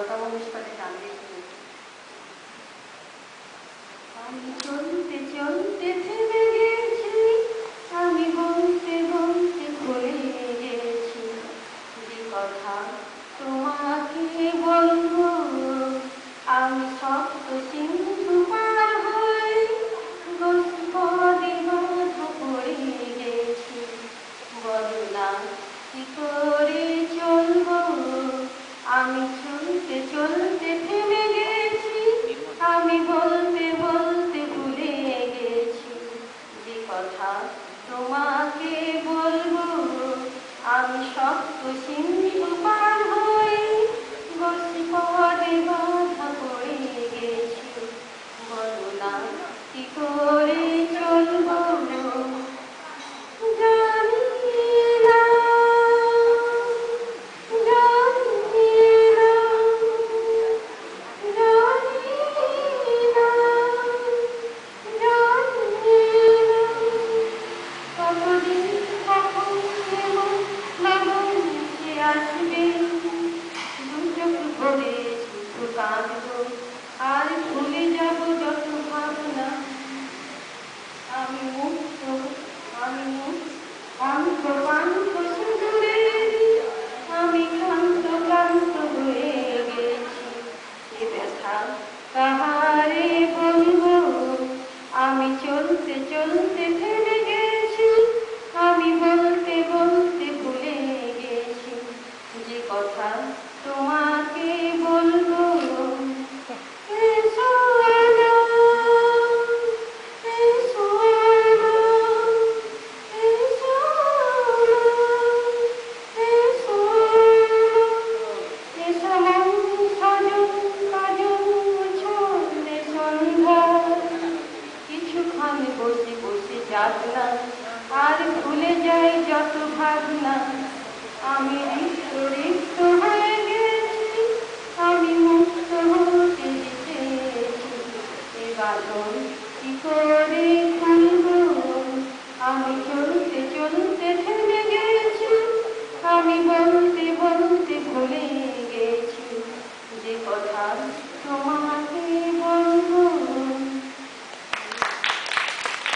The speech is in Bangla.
লতা মঙ্গেশকরের গান গেয়েছিল। আমি চলতে চলতে থেমে গেছি, আমি বলতে বলতে ভুলে গেছি যে কথা তোমাকে বলবো। আমি সপ্ত সিন্ধু পার হয়ে গল্পে বাঁধা পড়ে গেছি। বলো না কি করে চলবো, আমি চলতে চলতে থেমে গেছি, আমি বলতে বলতে ভুলে গেছি যে কথা তোমাকে বলবো। আমি সপ্ত সিন্ধু পার হয়ে গল্পে বাঁধা পড়ে গেছি। বলো না কি করে চলবো, জানি না, জানি না, জানি না, জানি না। কতদিন কখন এমন লাবণ্যে আসবে, দু চোখ ভরে শুধু কাঁদবো আর ভুলে যাবো যত ভাবনা। আমি মুক্ত, আমি মুক্ত, অন্ত পান্ত সুদূরে, আমি ক্লান্ত ক্লান্ত হয়ে গেছি। এ ব্যথা কাহারে বলবো, আমি চলতে চলতে থেমে গেছি, আমি বলতে বলতে ভুলে গেছি যে কথা তোমাকে বলবো। এসো না, এসো না, এসো না, এসো না, এসো মন সজন কাজন ছন্দে সন্ধ্যা। কিছুক্ষণ বসে বসে যাতনা আর ভুলে যাই যত ভাবনা। আমি রিক্ত রিক্ত হয়ে গেছি, আমি মুক্ত হতে চেয়েছি। এ বাঁধন কি করে খুলবো, আমি চলতে চলতে থেমে গেছি, আমি বলতে বলতে ভুলে গেছি যে কথা তোমার